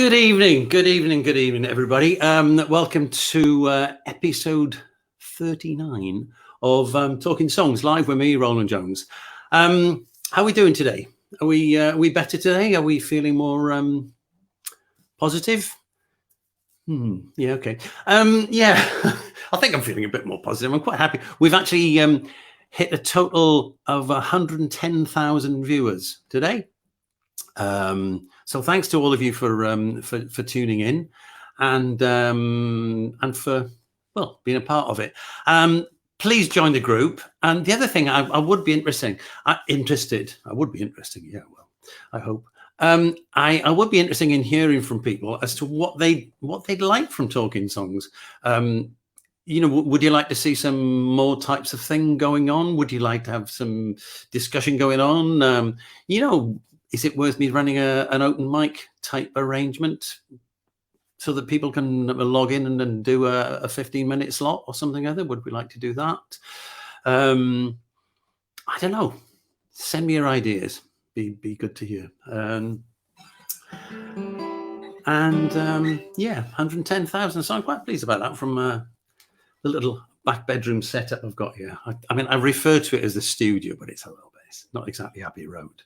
Good evening, everybody. Welcome to episode 39 of Talking Songs, live with me, Rowland Jones. How are we doing today? Are we better today? Are we feeling more positive? Yeah, okay. Yeah, I think I'm feeling a bit more positive. I'm quite happy. We've actually hit a total of 110,000 viewers today. So thanks to all of you for tuning in and for being a part of it. Please join the group. And the other thing I would be interested. Yeah, well, I hope. I would be interested in hearing from people as to what they'd like from Talking Songs. You know, would you like to see some more types of thing going on? Would you like to have some discussion going on? You know, is it worth me running an open mic type arrangement so that people can log in and do a 15-minute slot or something other? Would we like to do that? I don't know. Send me your ideas. Be good to hear. Yeah, 110,000. So I'm quite pleased about that from the little back bedroom setup I've got here. I mean, I refer to it as the studio, but it's a little bit. It's not exactly Abbey Road.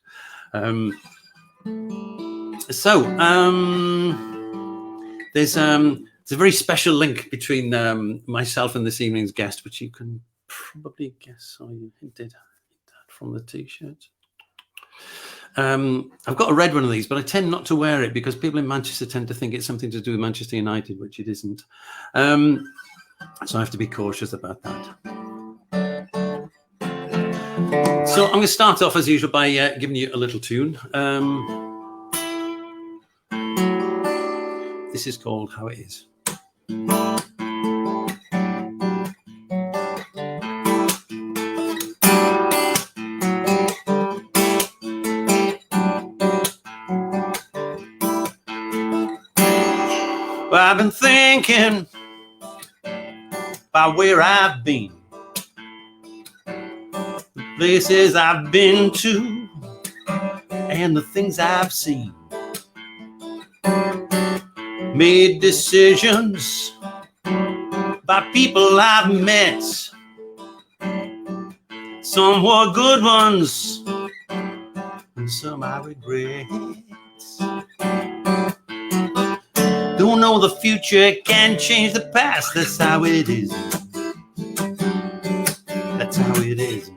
There's a very special link between myself and this evening's guest, which you can probably guess. I hinted at from the t-shirt. I've got a red one of these, but I tend not to wear it because people in Manchester tend to think it's something to do with Manchester United, which it isn't. So I have to be cautious about that. So I'm going to start off as usual by giving you a little tune. This is called How It Is. Well, I've been thinking about where I've been, places I've been to, and the things I've seen. Made decisions by people I've met. Some were good ones, and some I regret. Don't know the future, can't change the past. That's how it is. That's how it is.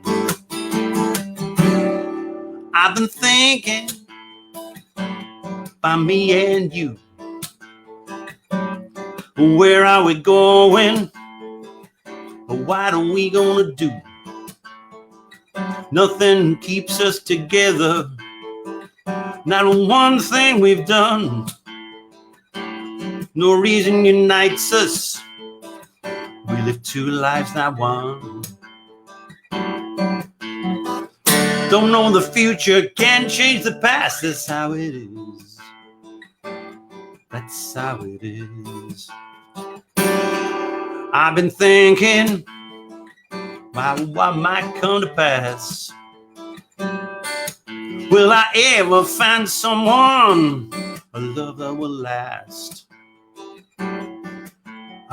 I've been thinking about me and you. Where are we going? What are we gonna do? Nothing keeps us together. Not one thing we've done. No reason unites us. We live two lives, not one. Don't know the future, can't change the past. That's how it is. That's how it is. I've been thinking about what might come to pass. Will I ever find someone, a love that will last?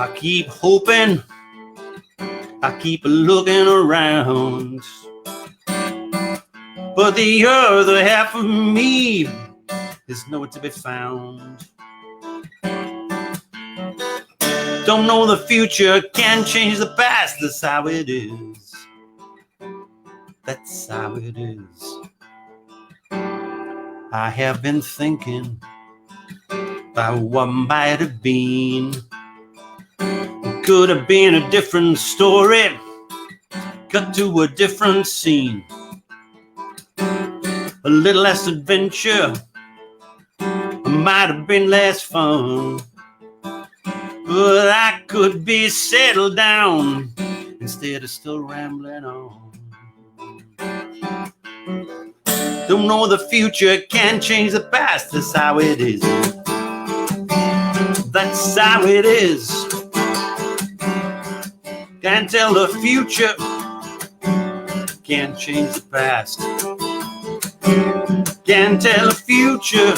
I keep hoping, I keep looking around, but the other half of me is nowhere to be found. Don't know the future, can't change the past. That's how it is. That's how it is. I have been thinking about what might have been. Could have been a different story. Cut to a different scene. A little less adventure. Might have been less fun. But I could be settled down instead of still rambling on. Don't know the future, can't change the past. That's how it is. That's how it is. Can't tell the future, can't change the past. Can't tell the future,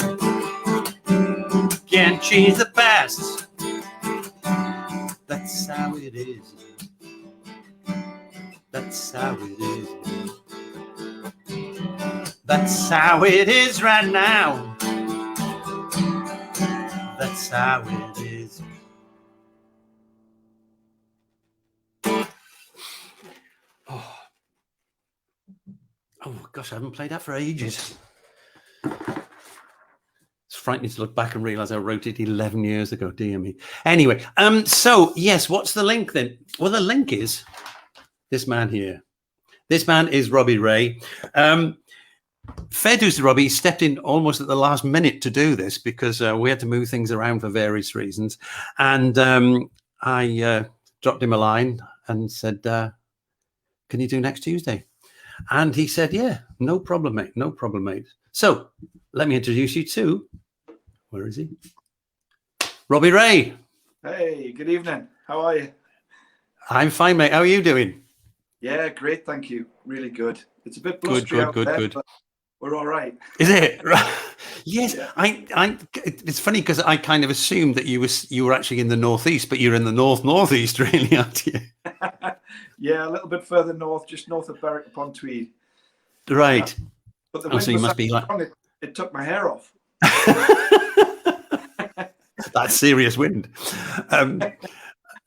can't change the past. That's how it is. That's how it is. That's how it is right now. That's how it is. Oh gosh, I haven't played that for ages. It's frightening to look back and realize I wrote it 11 years ago. Dear me. Anyway, so yes, what's the link then? Well, the link is this man here. This man is Robbie Reay. Fair dues to Robbie, he stepped in almost at the last minute to do this because we had to move things around for various reasons. And I dropped him a line and said, can you do next Tuesday? And he said, yeah, no problem, mate. No problem, mate. So let me introduce you to, where is he? Robbie Reay. Hey, good evening. How are you? I'm fine, mate. How are you doing? Yeah, great. Thank you. Really good. It's a bit blustery out there, but we're all right. Is it? Yes. Yeah. It's funny because I kind of assumed that you were actually in the northeast, but you're in the northeast, really, aren't you? Yeah, a little bit further north, just north of Berwick upon Tweed. Right. But the wind so you must be like it took my hair off. That's serious wind.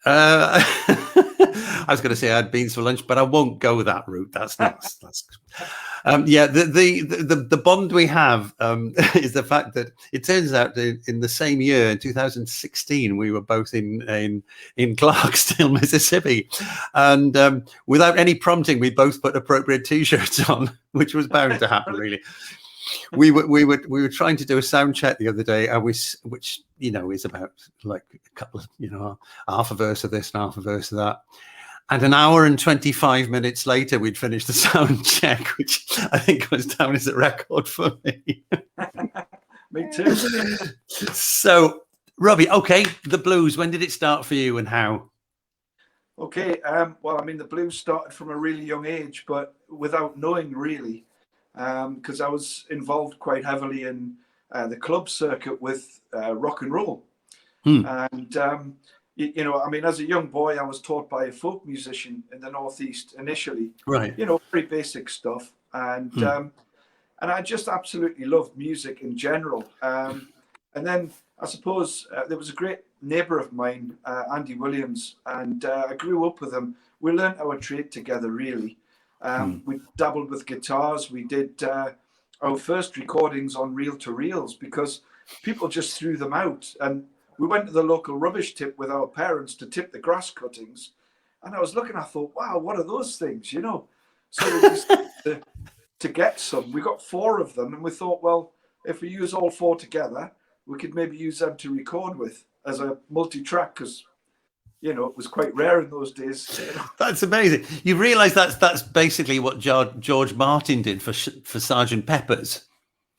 I was going to say I had beans for lunch, but I won't go that route. That's yeah. The bond we have is the fact that it turns out that in the same year, in 2016, we were both in Clarksdale, Mississippi, and without any prompting, we both put appropriate T-shirts on, which was bound to happen, really. We were trying to do a sound check the other day, which is about like a couple of half a verse of this and half a verse of that, and an hour and 25 minutes later we'd finished the sound check, which I think was down as a record for me. Me too. So Robbie, okay, the blues, when did it start for you and how? Okay, well, I mean, the blues started from a really young age, but without knowing really. Because I was involved quite heavily in the club circuit with rock and roll. And, I mean, as a young boy, I was taught by a folk musician in the Northeast initially. Right. Very basic stuff. And I just absolutely loved music in general. And then I suppose there was a great neighbour of mine, Andy Williams, and I grew up with him. We learned our trade together, really. We dabbled with guitars. We did our first recordings on reel-to-reels because people just threw them out. And we went to the local rubbish tip with our parents to tip the grass cuttings. And I was looking, I thought, wow, what are those things, So we decided to get some. We got 4 of them. And we thought, well, if we use all 4 together, we could maybe use them to record with as a multi-track because it was quite rare in those days. That's amazing. You realise that's basically what George Martin did for Sgt. Pepper's.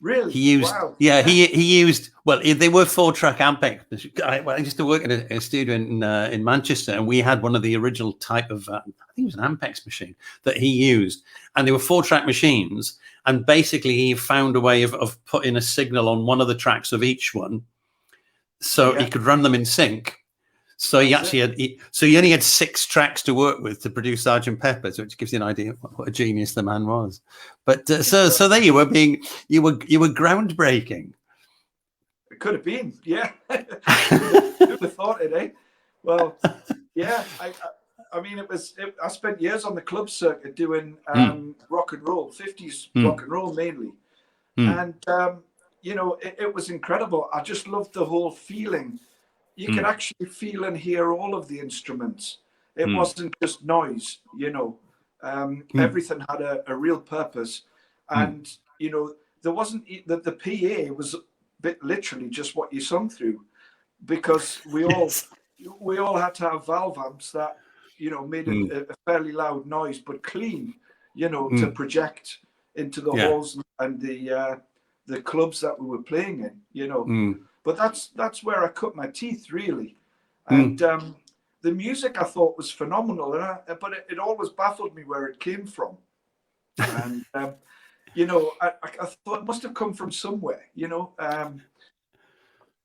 Really? He used, wow. Yeah, he used. Well, they were 4-track Ampex. I used to work in a studio in Manchester, and we had one of the original type of I think it was an Ampex machine that he used, and they were 4-track machines. And basically, he found a way of putting a signal on one of the tracks of each one, so he could run them in sync. So he only had 6 tracks to work with to produce Sgt. Pepper's, which gives you an idea of what a genius the man was. But so there you were you were groundbreaking. It could have been, yeah. Who would have thought it, eh? Well, yeah. I mean, I spent years on the club circuit doing rock and roll, 50s rock and roll mainly, and it was incredible. I just loved the whole feeling. You could actually feel and hear all of the instruments. It wasn't just noise, Everything had a real purpose. And, there wasn't, the PA was literally just what you sung through because we all had to have valve amps that, made a fairly loud noise, but clean, to project into the halls and the clubs that we were playing in, But that's where I cut my teeth, really. And the music I thought was phenomenal, but it always baffled me where it came from. And I thought it must have come from somewhere.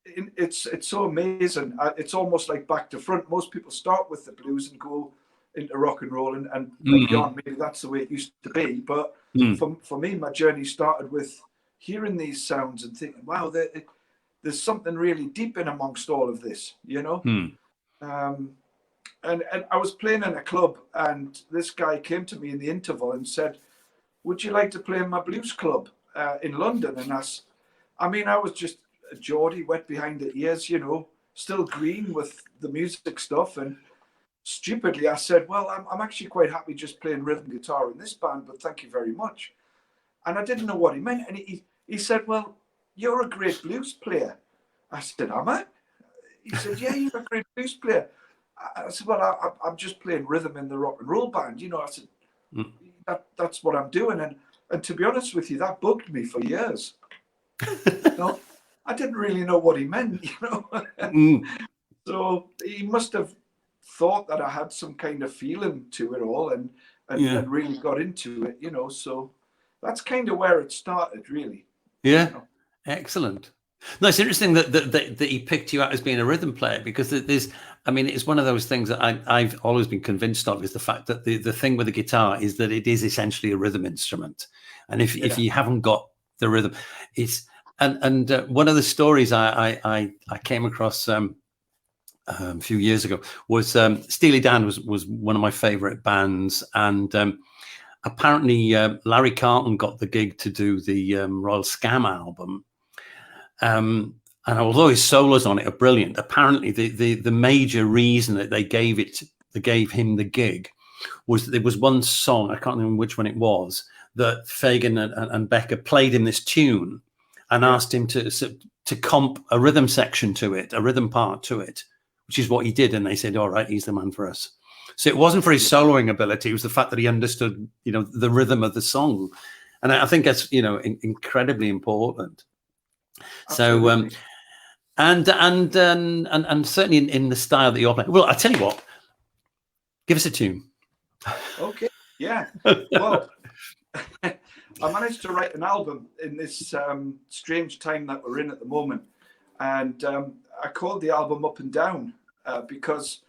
it's so amazing. It's almost like back to front. Most people start with the blues and go into rock and roll and beyond. Maybe that's the way it used to be. But for me, my journey started with hearing these sounds and thinking, wow, there's something really deep in amongst all of this, you know? And I was playing in a club, and this guy came to me in the interval and said, would you like to play in my blues club in London? And I was just a Geordie, wet behind the ears, you know, still green with the music stuff. And stupidly, I said, well, I'm actually quite happy just playing rhythm guitar in this band, but thank you very much. And I didn't know what he meant. And he said, well, you're a great blues player. I said, am I? He said, yeah, you're a great blues player. I said, well, I'm just playing rhythm in the rock and roll band. You know, I said, that's what I'm doing. And to be honest with you, that bugged me for years. You know, I didn't really know what he meant, you know. So he must have thought that I had some kind of feeling to it all and really got into it, you know. So that's kind of where it started, really. Yeah, you know? Excellent. No, it's interesting that he picked you out as being a rhythm player, because it's one of those things that I've always been convinced of, is the fact that the thing with the guitar is that it is essentially a rhythm instrument. And if you haven't got the rhythm, it's, and one of the stories I came across a few years ago was Steely Dan was one of my favorite bands. And apparently Larry Carlton got the gig to do the Royal Scam album. And although his solos on it are brilliant, apparently the major reason that they gave him the gig was that there was one song, I can't remember which one it was, that Fagan and Becker played him this tune and asked him to comp a rhythm section to it, a rhythm part to it, which is what he did. And they said, all right, he's the man for us. So it wasn't for his soloing ability, it was the fact that he understood, you know, the rhythm of the song. And I think that's, you know, incredibly important. Absolutely. So, and certainly in the style that you're playing. Well, I tell you what, give us a tune. Okay, yeah. Well, I managed to write an album in this strange time that we're in at the moment, and I called the album Up and Down because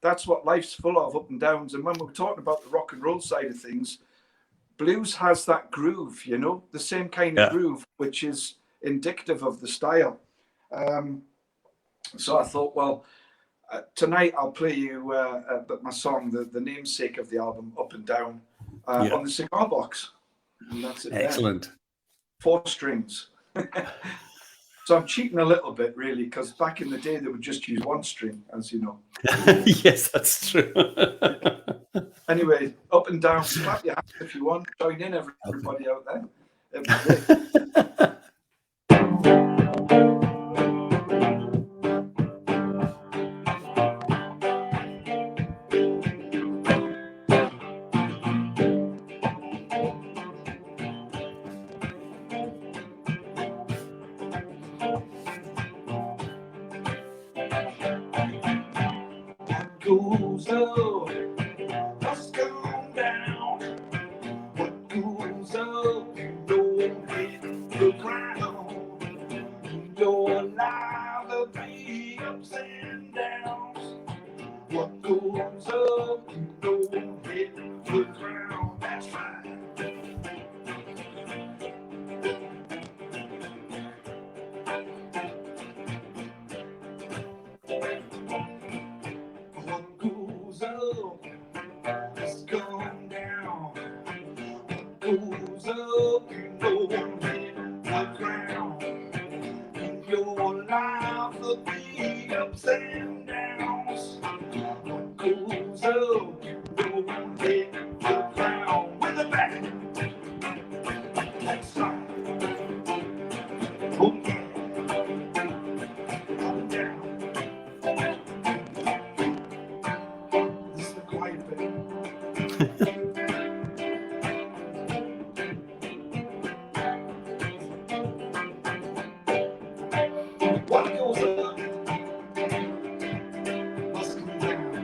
that's what life's full of, up and downs. And when we're talking about the rock and roll side of things, blues has that groove, you know, the same kind of groove, which is indicative of the style. So I thought, well, tonight I'll play you my song, the namesake of the album, Up and Down, on the cigar box. And that's it. Excellent. There. 4 strings. So I'm cheating a little bit, really, because back in the day they would just use 1 string, as you know. Yes, that's true. Anyway, Up and Down. Clap your hands if you want. Join in, everybody out there. It'd be great. Goes up, what's gone down? What goes up, don't hit the ground. Your life will be ups and downs. What goes up, don't hit the ground. That's right. It's going down. What goes up, you know, hit the ground. In your life, there'll be ups and downs. What goes up, you know, hit the ground. With a bang. That's right. Oh yeah. Up and down. This is the quiet bit. What goes up must come down.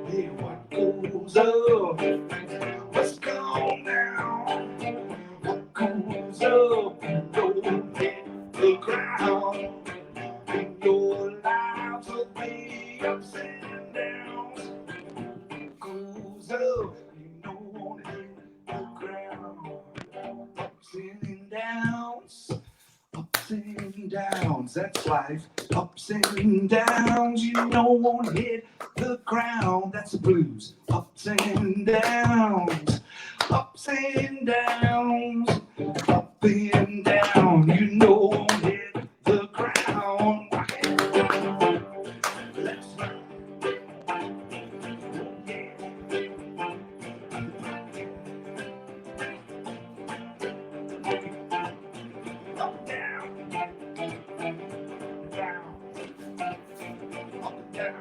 Hey, what goes up must come down. What goes up Ups and downs, that's life. Ups and downs, you won't hit the ground. That's the blues. Ups and downs, ups and downs, up and down, you won't hit the ground. Let's run. Yeah. Up, down, down, up, down.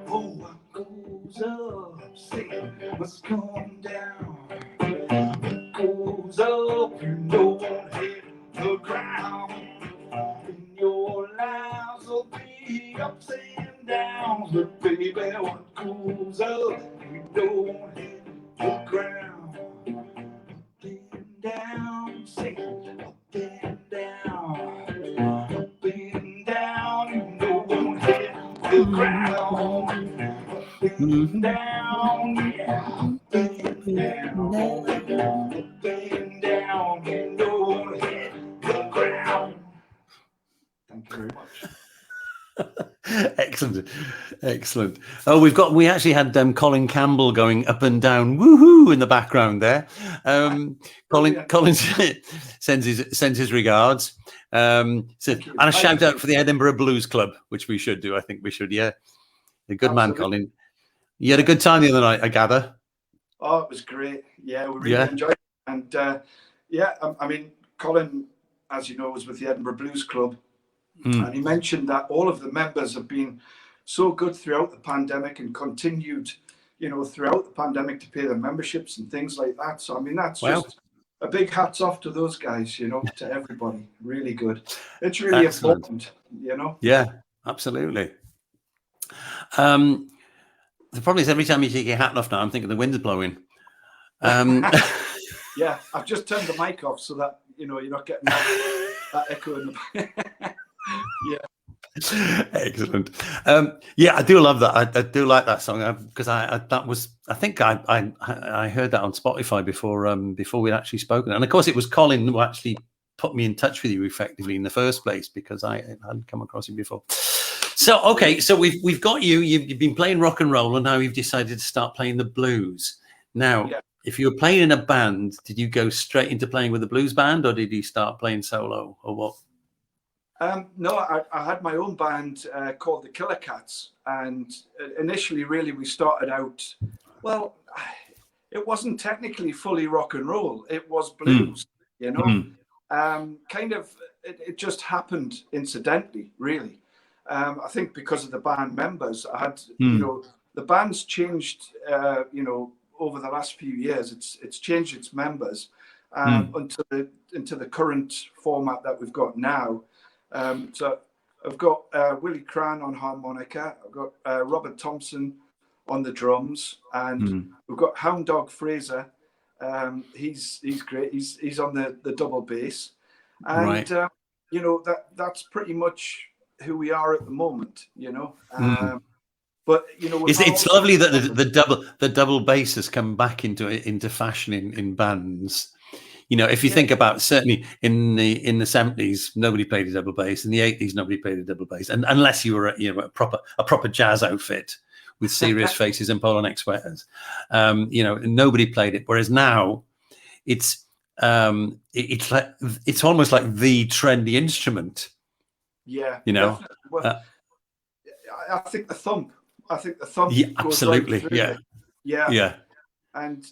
Oh, what goes up, say, must come down. What goes up, won't hit the ground. And your lives will be ups and downs. But baby, what goes up, won't hit the ground. Up and down, say, up and down. Up and down, won't hit the ground. Up and down, yeah. Up and down. Up and down, won't hit the ground. Thank you very much. Excellent. Oh, we actually had Colin Campbell going up and down, woohoo, in the background there. Colin sends his regards. And a shout out for the Edinburgh Blues Club, which we should do. I think we should. Yeah, a good man, Colin. You had a good time the other night, I gather. Oh, it was great. Yeah, we really enjoyed it. And I mean, Colin, as you know, was with the Edinburgh Blues Club. And he mentioned that all of the members have been so good throughout the pandemic and continued, throughout the pandemic to pay their memberships and things like that. So, I mean, that's just a big hats off to those guys, to everybody. Really good. It's really important, Yeah, absolutely. The problem is every time you take your hat off now, I'm thinking the wind's blowing. Yeah, I've just turned the mic off so that, you're not getting that echo in the Yeah. Excellent. I do love that. I do like that song because I think I heard that on Spotify before we'd actually spoken. And of course, it was Colin who actually put me in touch with you effectively in the first place because I hadn't come across him before. So okay, so we've got you. You've been playing rock and roll, and now you've decided to start playing the blues. Now, if you were playing in a band, did you go straight into playing with a blues band, or did you start playing solo, or what? No, I had my own band called the Killer Cats, and initially, really, we started out. Well, it wasn't technically fully rock and roll; it was blues. Kind of. It just happened incidentally, really. I think because of the band members, I had the band's changed. Over the last few years, it's changed its members into the current format that we've got now. So I've got Willie Cran on harmonica. I've got Robert Thompson on the drums, and we've got Hound Dog Fraser. He's great. He's on the double bass, and that's pretty much who we are at the moment. But it's lovely that the double bass has come back into fashion in bands. If you think about certainly in the 70s, nobody played a double bass. In the 80s, nobody played a double bass, and unless you were a proper jazz outfit with serious faces and polo neck sweaters, nobody played it. Whereas now, it's almost like the trendy instrument. Yeah, well, I think the thump. Yeah, goes absolutely. Right yeah. And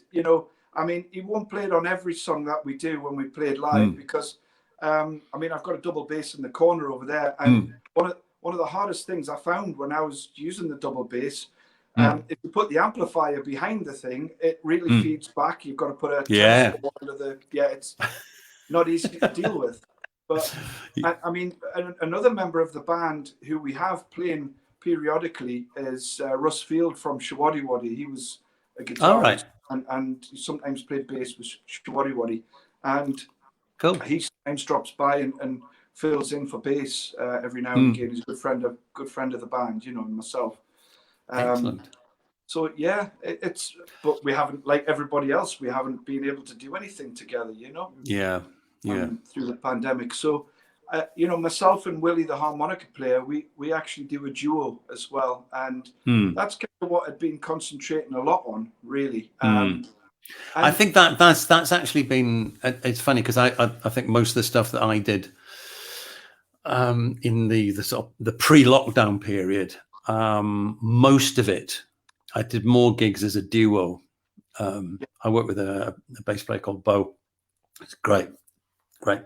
I mean, he won't play it on every song that we do when we play it live because, I mean, I've got a double bass in the corner over there, and one of the hardest things I found when I was using the double bass, if you put the amplifier behind the thing, it really feeds back. You've got to put a under the it's not easy to deal with. But I mean, another member of the band who we have playing periodically is Russ Field from Shawaddy. He was a guitarist and sometimes played bass with Shawaddy, and cool. He sometimes drops by and fills in for bass every now and again. He's a good friend of the band, you know, and myself. Excellent. So yeah, but we haven't, like everybody else, we haven't been able to do anything together, you know. Yeah. Through the pandemic. So, you know, myself and Willie, the harmonica player, we actually do a duo as well, and that's kind of what I'd been concentrating a lot on, really. I think that's actually been. It's funny because I think most of the stuff that I did in the sort of the pre-lockdown period, most of it, I did more gigs as a duo. I worked with a bass player called Bo. It's great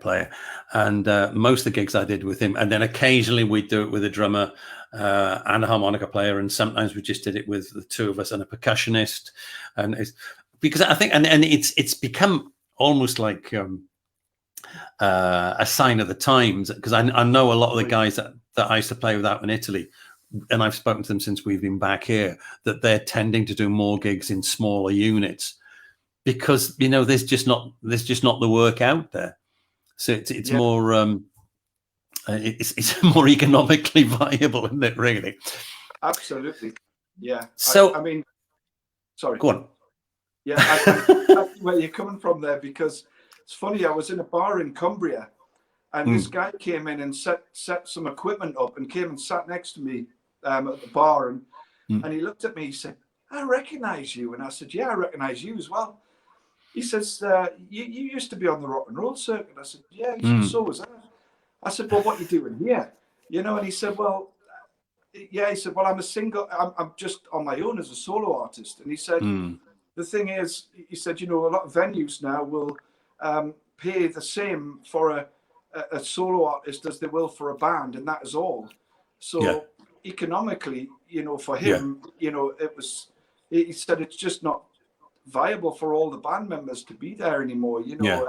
player, and most of the gigs I did with him, and then occasionally we'd do it with a drummer and a harmonica player, and sometimes we just did it with the two of us and a percussionist. And it's because I think, and it's become almost like a sign of the times, because I know a lot of the guys that I used to play with out in Italy, and I've spoken to them since we've been back here, that they're tending to do more gigs in smaller units because, you know, there's just not the work out there. So it's more it's more economically viable, isn't it? Really, absolutely, yeah. So I mean, sorry, go on. Yeah, I where you're coming from there, because it's funny. I was in a bar in Cumbria, and this guy came in and set some equipment up and came and sat next to me at the bar, and he looked at me. He said, "I recognize you," and I said, "Yeah, I recognize you as well." He says, you used to be on the rock and roll circuit. I said, "Yeah." He said, "So was I." I said, "Well, what are you doing here?" You know, and he said, "Well, yeah." He said, "Well, I'm a single. I'm just on my own as a solo artist." And he said, "The thing is," he said, "you know, a lot of venues now will pay the same for a solo artist as they will for a band, and that is all. So economically, you know, for him, you know, it was. He said it's just not viable for all the band members to be there anymore, you know,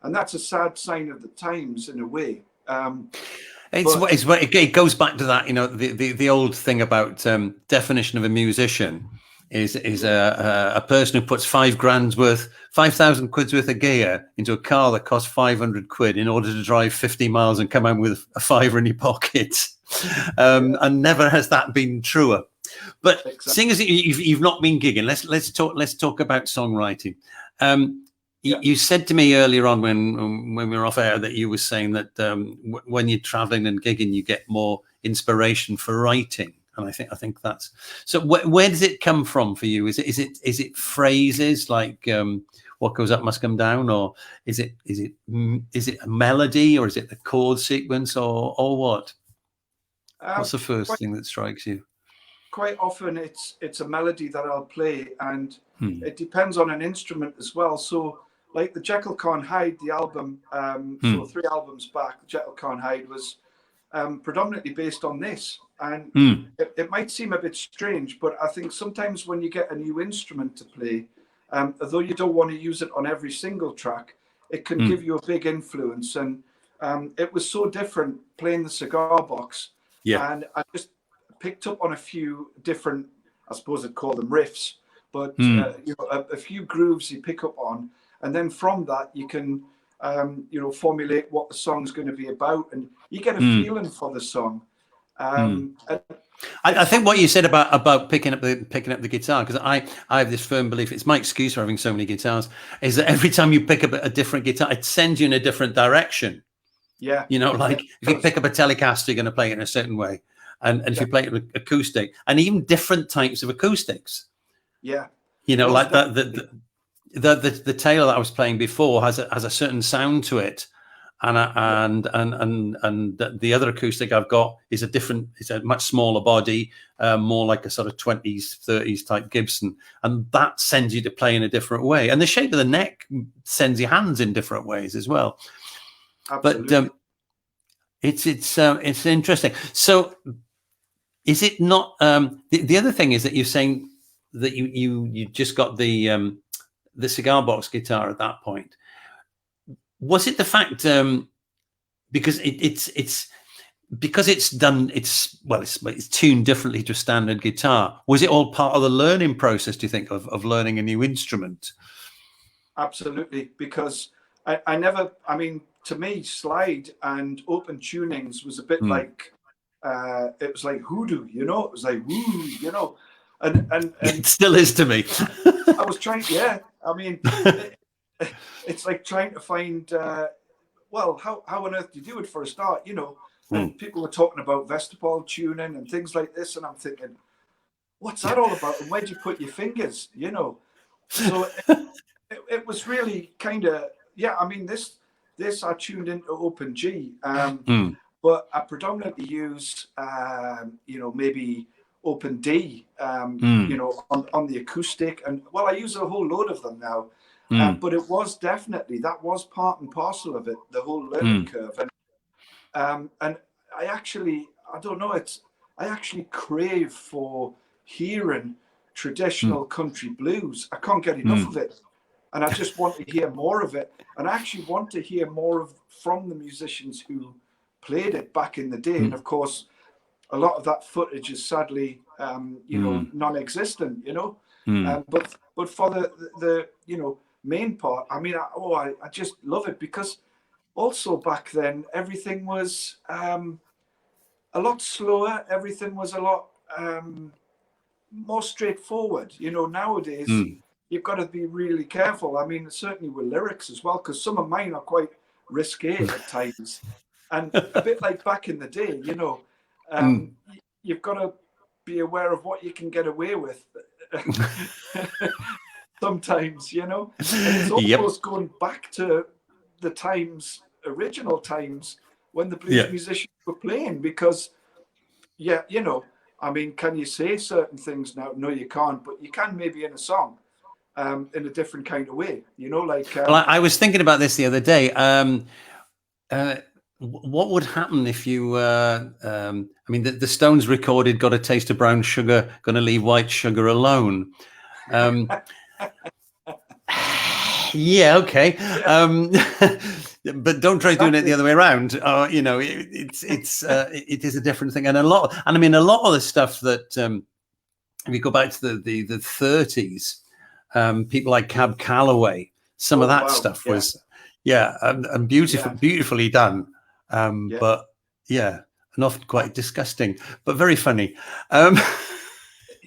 and that's a sad sign of the times in a way." It goes back to that, you know, the old thing about definition of a musician is a person who puts 5,000 quid's worth of gear into a car that costs 500 quid in order to drive 50 miles and come home with a fiver in your pocket. And never has that been truer. But seeing as you've not been gigging, let's talk about songwriting. You said to me earlier on when we were off air that you were saying that when you're traveling and gigging, you get more inspiration for writing, and I think that's so. Where does it come from for you? Is it phrases like "what goes up must come down," or is it a melody, or is it the chord sequence, or what? What's the first thing that strikes you? Quite often it's a melody that I'll play, and it depends on an instrument as well. So like the Jekyll Can't Hide, the album, so 3 albums back, Jekyll Can't Hide was predominantly based on this. And it might seem a bit strange, but I think sometimes when you get a new instrument to play, although you don't want to use it on every single track, it can give you a big influence. And it was so different playing the cigar box. And I just picked up on a few different, I suppose I'd call them riffs, but you know, a few grooves you pick up on, and then from that you can you know, formulate what the song's going to be about, and you get a feeling for the song. I think what you said about picking up the guitar, because I have this firm belief, it's my excuse for having so many guitars, is that every time you pick up a different guitar, it sends you in a different direction. Yeah, you know, like if you pick up a Telecaster, you're going to play it in a certain way. And if you play it with acoustic, and even different types of acoustics, you know, like that the Taylor that I was playing before has a certain sound to it, and the other acoustic I've got is it's a much smaller body, more like a sort of 20s 30s type Gibson, and that sends you to play in a different way, and the shape of the neck sends your hands in different ways as well. Absolutely. But it's interesting. So is it not the other thing is that you're saying that you just got the cigar box guitar at that point? Was it the fact because it's tuned differently to a standard guitar? Was it all part of the learning process, do you think, of learning a new instrument? Absolutely, because I never, I mean, to me, slide and open tunings was a bit like, it was like hoodoo, you know, it was like, woo, you know, and It still is to me. I was trying, I mean, it's like trying to find, well, how on earth do you do it for a start, you know? And people were talking about Vestibule tuning and things like this, and I'm thinking, what's that all about? And where do you put your fingers, you know? So it was really kind of, I mean, this I tuned into open G, but I predominantly use, you know, maybe open D, you know, on the acoustic. And well, I use a whole load of them now. But it was definitely, that was part and parcel of it, the whole learning curve. And I actually, I don't know, I actually crave for hearing traditional country blues. I can't get enough of it. And I just want to hear more of it. And I actually want to hear more from the musicians who played it back in the day. And of course, a lot of that footage is sadly, you know, non-existent, you know. But for the you know, main part, I mean, I just love it, because also back then everything was a lot slower. Everything was a lot more straightforward. You know, nowadays you've got to be really careful. I mean, certainly with lyrics as well, because some of mine are quite risque at times, and a bit like back in the day. You know, you've got to be aware of what you can get away with. Sometimes, you know, and it's almost going back to the original times when the blues musicians were playing, because you know, I mean, can you say certain things now? No, you can't, but you can maybe in a song, in a different kind of way, you know, like well, I was thinking about this the other day. What would happen if you I mean, the Stones recorded "Got a Taste of Brown Sugar, Gonna Leave White Sugar Alone." Yeah, okay. But don't try doing it the other way around. You know, it is a different thing, and I mean, a lot of the stuff that if you go back to the 30s, people like Cab Calloway, some of that stuff was and beautifully done, but and often quite disgusting, but very funny.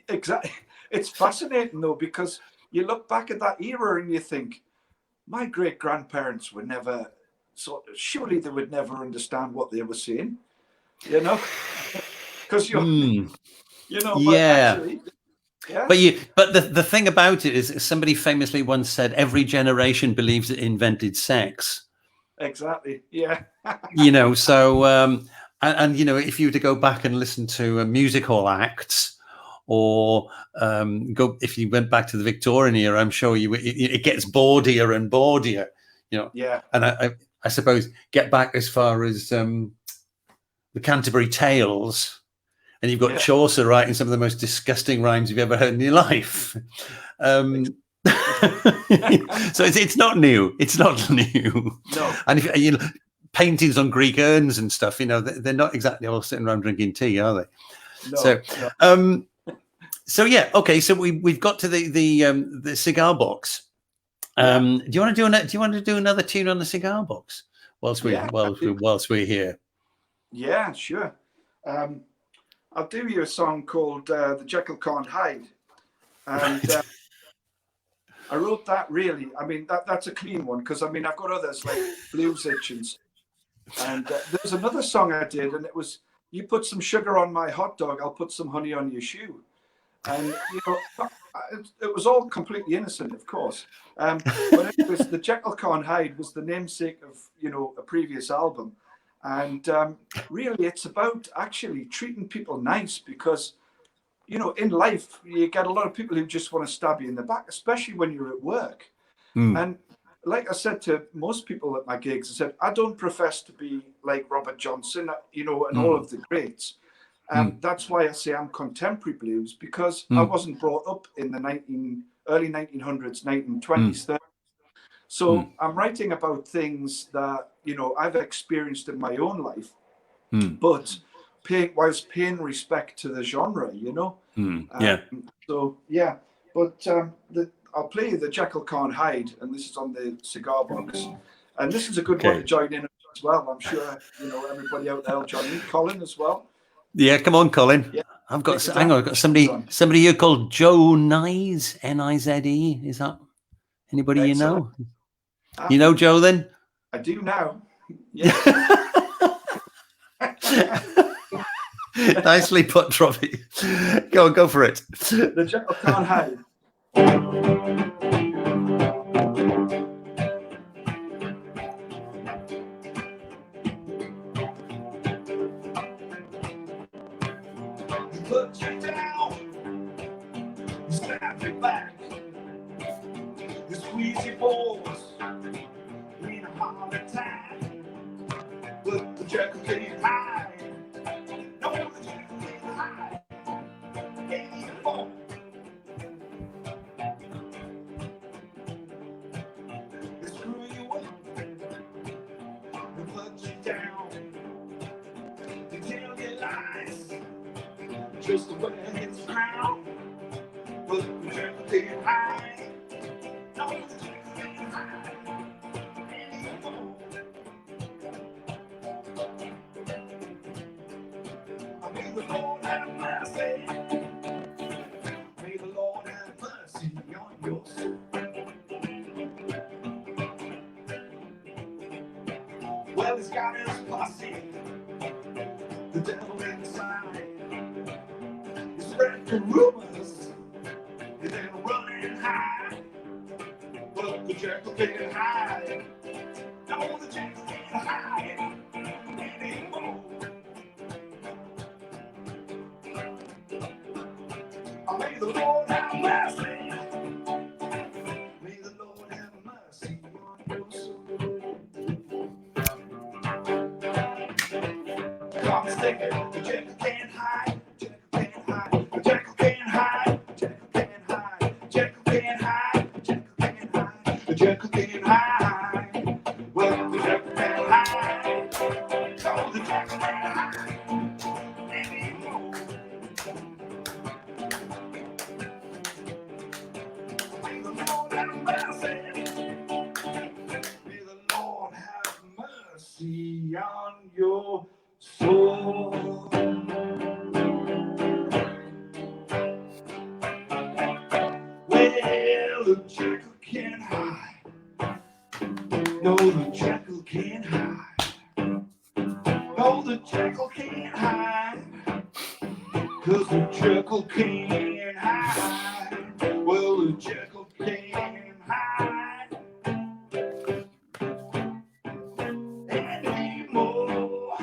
Exactly. It's fascinating though, because you look back at that era and you think, my great grandparents would never surely they would never understand what they were saying, you know, because you know, but actually, but the thing about it is, somebody famously once said, every generation believes it invented sex. Exactly. Yeah. You know, so and you know, if you were to go back and listen to music hall acts, or if you went back to the Victorian era, I'm sure it gets bawdier and bawdier, you know. Yeah. And I suppose get back as far as the Canterbury Tales, and you've got Chaucer writing some of the most disgusting rhymes you've ever heard in your life. So it's not new. It's not new. No. And if you know, paintings on Greek urns and stuff, you know, they're not exactly all sitting around drinking tea, are they? No. So yeah, okay. So we've got to the cigar box. Do you want to do another tune on the cigar box whilst we're here? Yeah, sure. I'll do you a song called "The Jekyll Can't Hide," and I wrote that really. I mean, that's a clean one, because I mean, I've got others like Blues Itchins, and there's another song I did, and it was, "You put some sugar on my hot dog, I'll put some honey on your shoe." And you know, it was all completely innocent, of course. But it was "The Jekyll Can't Hide" was the namesake of, you know, a previous album, and really, it's about actually treating people nice, because, you know, in life you get a lot of people who just want to stab you in the back, especially when you're at work. And like I said to most people at my gigs, I said, I don't profess to be like Robert Johnson, you know, and all of the greats. That's why I say I'm contemporary blues, because I wasn't brought up in the early 1900s, 1920s, 30s. So I'm writing about things that, you know, I've experienced in my own life, but whilst paying respect to the genre, you know. So yeah, but I'll play you "The Jekyll Can't Hide," and this is on the cigar box, and this is a good one to join in as as well. I'm sure everybody out there will join me. Colin as well. Yeah, come on, Colin. Yeah. I've got somebody here called Joe Nize, Nize. Is that anybody Excellent. you know? You know Joe then? I do now. Yeah. Nicely put, Robbie. Go for it. The Jekyll can't hide. Put you down, snap you back, you squeeze your balls in a heart attack. But the Jekyll can't hide. No, the Jekyll can't hide. Anymore. They screw you up and put you down. They tell you lies, just the way it's found. But the Jekyll can't hide. No, the Jekyll can't hide anymore. May the Lord have mercy. May the Lord have mercy on your soul. Well, he's got his posse, the devil inside. He spread the rumors, and then running high. But the Jekyll can't hide. No, the Jekyll can't hide anymore. May the Lord have mercy. May the Lord have mercy on your soul. Come stick it. The Jekyll can't hide. Jekyll can't hide. The Jekyll can't hide. Jekyll can't hide. Jekyll can't hide. Jekyll can't hide. The Jekyll can't hide. Well, the Jekyll can't hide. Oh, the Jekyll can't hide anymore. May the Lord have mercy. May the Lord have mercy on your soul. Well, the Jekyll can't hide. No, the Jekyll can't hide. No, the Jekyll can't hide. 'Cause the Jekyll can't hide. Well, the Jekyll can't hide anymore.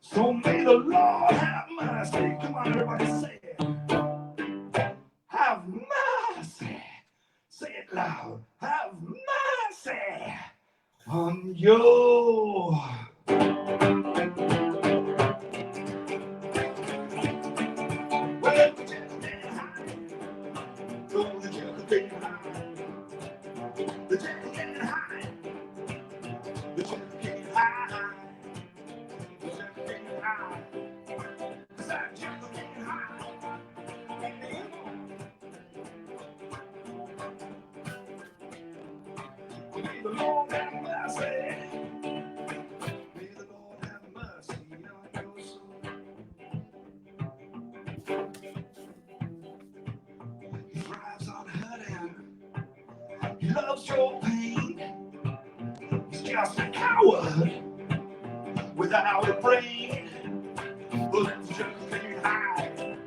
So may the Lord have mercy. Come on, everybody, say it. Have mercy. Say it loud. Have mercy on you. Well, the Jekyll can't hide. No, the Jekyll can't hide. The Jekyll can't hide. The Jekyll can't hide. The Jekyll can't hide. 'Cause that Jekyll can't hide anymore. May the Lord have mercy. May the Lord have mercy on your soul. He thrives on hurting. He loves your pain. He's just a coward without a brain. But the Jekyll can't hide.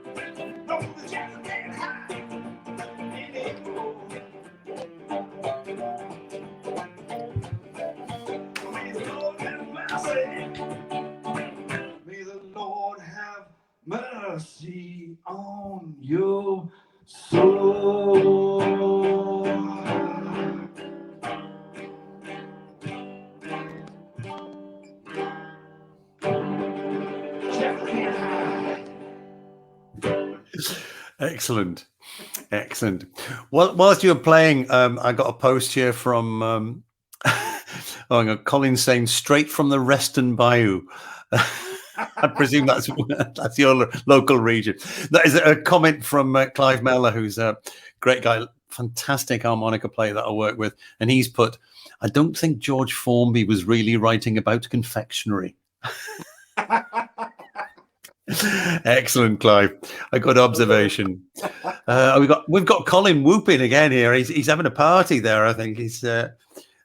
No, the Jekyll can't hide anymore. May the Lord have mercy. May the Lord have mercy on your soul. Jekyll can't hide. Excellent. Excellent. Well, whilst you were playing, I got a post here from Colin saying straight from the Reston Bayou. I presume that's your local region. That is a comment from Clive Mellor, who's a great guy, fantastic harmonica player that I work with, and he's put, I don't think George Formby was really writing about confectionery. Excellent, Clive. A good observation. We've got Colin whooping again here. He's having a party there. I think he's. Are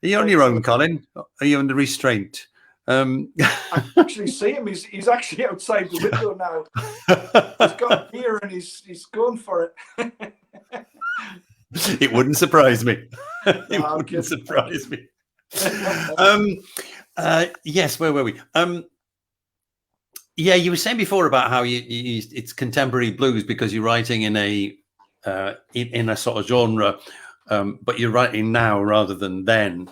you on your own, Colin? Are you under restraint? I actually see him. He's actually outside the window now. He's got a beer and he's going for it. It wouldn't surprise me. It wouldn't surprise me. Yes, where were we? Yeah, you were saying before about how it's contemporary blues because you're writing in a sort of genre, but you're writing now rather than then.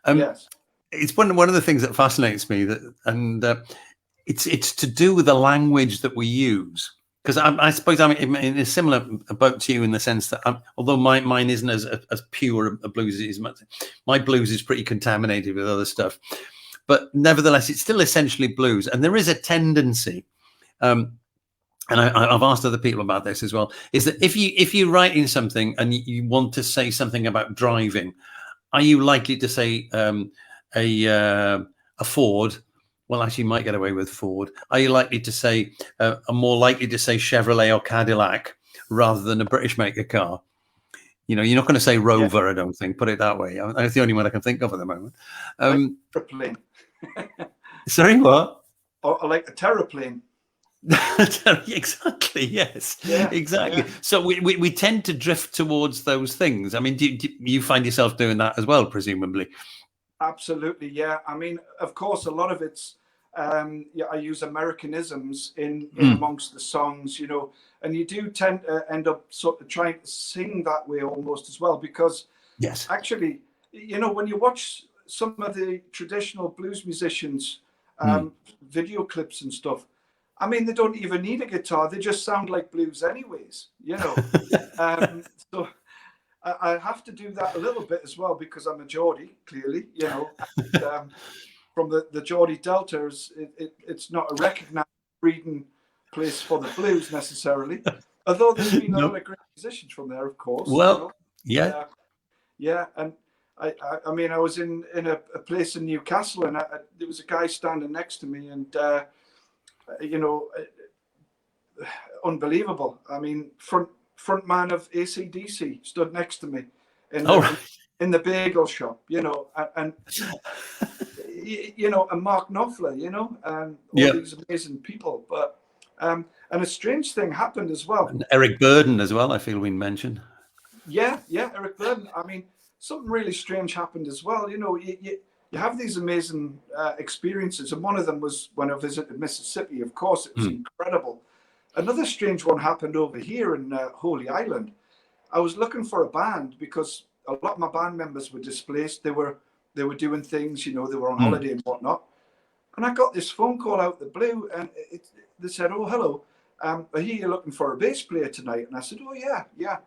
Yes. It's one of the things that fascinates me, it's to do with the language that we use. Because I suppose I'm in a similar boat to you in the sense that although mine isn't as pure a blues as my blues is pretty contaminated with other stuff, but nevertheless it's still essentially blues, and there is a tendency, and I've asked other people about this as well, is that if you're writing something and you want to say something about driving, are you likely to say a Ford? Well, actually, you might get away with Ford. Are you likely to say, are more likely to say Chevrolet or Cadillac rather than a British maker car? You know, you're not going to say Rover, I don't think. Put it that way. That's the only one I can think of at the moment. Terraplane. Sorry, what? Or like a terraplane. Exactly. Yes. Yeah, exactly. Yeah. So we tend to drift towards those things. I mean, do you find yourself doing that as well, presumably? Absolutely. Yeah. I mean, of course, a lot of it's. I use Americanisms in amongst the songs, you know, and you do tend to end up sort of trying to sing that way almost as well, because yes, actually, you know, when you watch some of the traditional blues musicians, video clips and stuff, I mean, they don't even need a guitar. They just sound like blues anyways, you know. So I have to do that a little bit as well because I'm a Geordie, clearly, you know. And, from the Geordie Delta, it's not a recognised breeding place for the blues necessarily. Although there's been a lot of great musicians from there, of course. Well, you know? Yeah. And I mean, I was in a place in Newcastle, and there was a guy standing next to me, and you know, unbelievable. I mean, front man of AC/DC stood next to me in the bagel shop, you know, and you know, and Mark Knopfler, you know, and all these amazing people. But and a strange thing happened as well. And Eric Burden as well, I feel we mentioned. Yeah, Eric Burden. I mean, something really strange happened as well. You know, you have these amazing experiences, and one of them was when I visited Mississippi. Of course, it was incredible. Another strange one happened over here in Holy Island. I was looking for a band because a lot of my band members were displaced. They were doing things, you know, they were on holiday and whatnot. And I got this phone call out the blue, and they said, "Oh, hello, I hear you're looking for a bass player tonight." And I said, "Oh, yeah."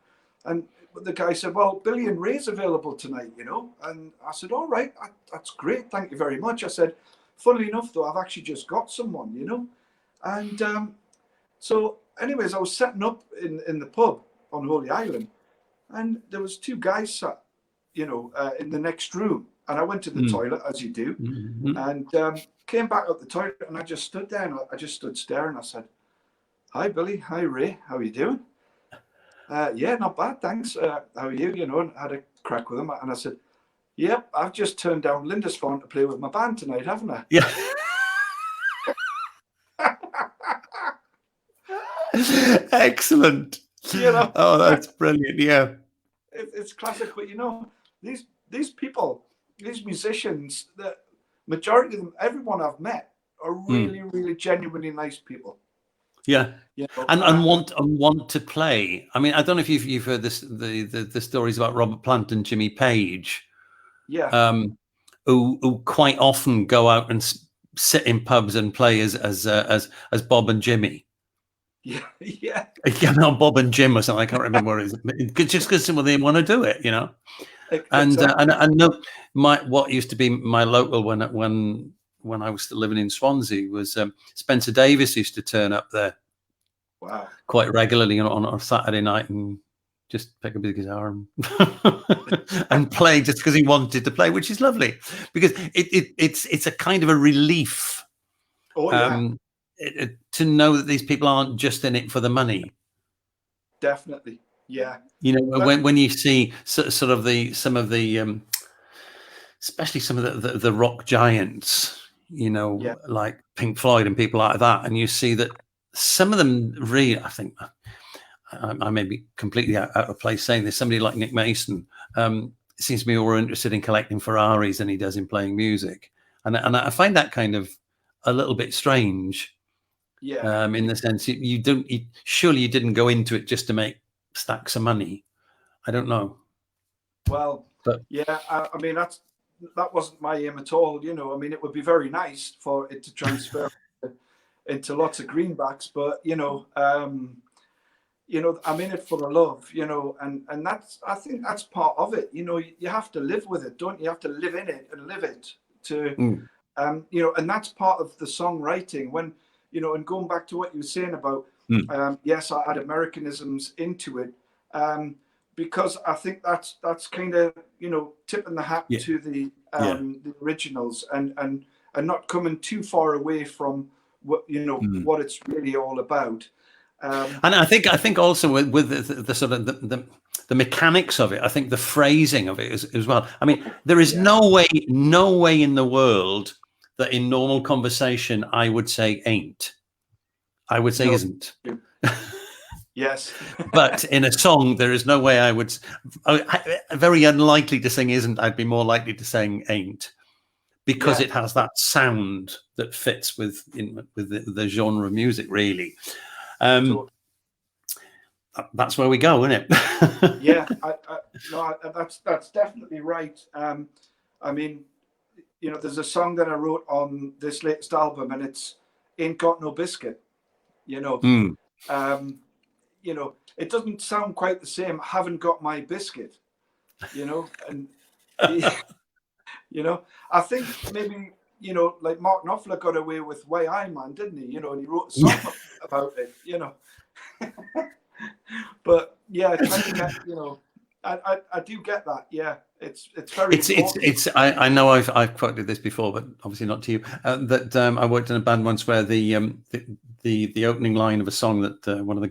And the guy said, "Well, Billy and Ray's available tonight, you know." And I said, "All right, that's great. Thank you very much." I said, "Funnily enough, though, I've actually just got someone, you know." And so anyways, I was setting up in the pub on Holy Island, and there was two guys sat, you know, in the next room. And I went to the toilet, as you do, and came back up the toilet, and I just stood there, and I just stood staring. I said, "Hi, Billy. Hi, Ray. How are you doing?" "Yeah, not bad, thanks. How are you?" You know, and I had a crack with them. And I said, "Yep, I've just turned down Lindisfarne to play with my band tonight, haven't I?" Yeah. Excellent. You know? Oh, that's brilliant. Yeah. It's classic, but you know, these people, these musicians, the majority of them, everyone I've met are really, really genuinely nice people. Yeah, you know, and want to play. I mean, I don't know if you've heard the stories about Robert Plant and Jimmy Page. Yeah. Who quite often go out and sit in pubs and play as Bob and Jimmy. Yeah. Not Bob and Jim or something. I can't remember what it is. Just because they want to do it, you know. Exactly. And I know what used to be my local when I was still living in Swansea was Spencer Davis used to turn up there. Wow. Quite regularly on a Saturday night and just pick up his guitar and, and play just because he wanted to play, which is lovely because it's a kind of a relief to know that these people aren't just in it for the money. Definitely, yeah. You know, when you see sort of some of the especially some of the rock giants, you know, like Pink Floyd and people like that, and you see that some of them really, I think, I may be completely out of place saying this, somebody like Nick Mason seems to be more interested in collecting Ferraris than he does in playing music. And I find that kind of a little bit strange. Yeah. In the sense surely you didn't go into it just to make stacks of money. I don't know. Well, but yeah, I mean, that wasn't my aim at all. You know, I mean, it would be very nice for it to transfer into lots of greenbacks, but you know, I'm in it for the love, you know, and I think that's part of it. You know, you have to live with it, don't you? You have to live in it and live it to, you know, and that's part of the songwriting. When, you know, and going back to what you were saying about, yes, I add Americanisms into it, because I think that's kind of, you know, tipping the hat to the originals and not coming too far away from what, you know, what it's really all about. And I think also with the sort of the mechanics of it, I think the phrasing of it as well. I mean, there is no way in the world that in normal conversation I would say ain't. I would say isn't. Yes. But in a song, there is no way I would. Very unlikely to sing isn't. I'd be more likely to sing ain't, because it has that sound that fits with the genre of music, really. That's where we go, isn't it? Yeah, no, that's definitely right. I mean, you know, there's a song that I wrote on this latest album, and it's "Ain't Got No Biscuit." You know, you know, it doesn't sound quite the same. Haven't got my biscuit. You know, and you know, I think maybe, you know, like Mark Knopfler got away with "Way I Man," didn't he? You know, and he wrote a song about it. You know. But yeah, trying to get, you know, I do get that. Yeah, it's very. It's. I know I've quoted this before, but obviously not to you. That I worked in a band once where the opening line of a song that one of the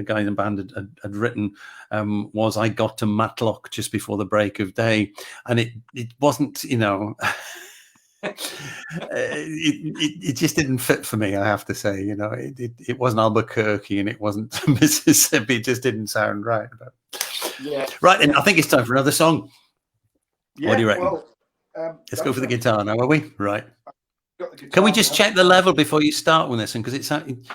guys in the band had written was "I got to Matlock just before the break of day," and it wasn't, you know. It just didn't fit for me, I have to say. You know, it wasn't Albuquerque and it wasn't Mississippi. It just didn't sound right. But, right, and I think it's time for another song. What do you reckon? Well, let's go for the guitar now, are we? Right. Can we just check the level before you start with this one? Because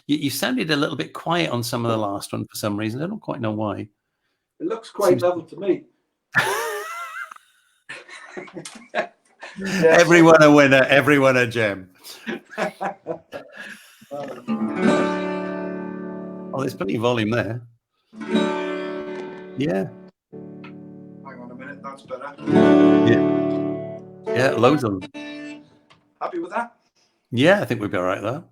you sounded a little bit quiet on some of the last one for some reason. I don't quite know why. It looks quite level to me. Everyone a winner, everyone a gem. Oh, there's plenty of volume there. Yeah. Hang on a minute, that's better. Yeah, loads of them. Happy with that? Yeah, I think we'd be all right there.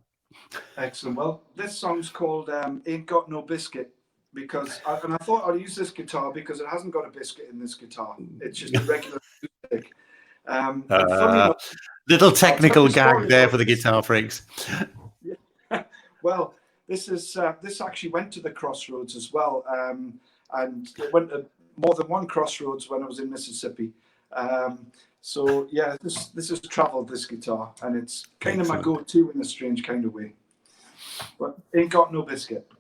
Excellent. Well, this song's called "Ain't Got No Biscuit," because I thought I'd use this guitar because it hasn't got a biscuit in this guitar. It's just a regular acoustic. Little technical gag there for the guitar freaks. Well, this actually went to the Crossroads as well, and it went to more than one Crossroads when I was in Mississippi. So yeah, this has travelled, this guitar, and it's kind of my go-to in a strange kind of way. But "Ain't Got No Biscuit."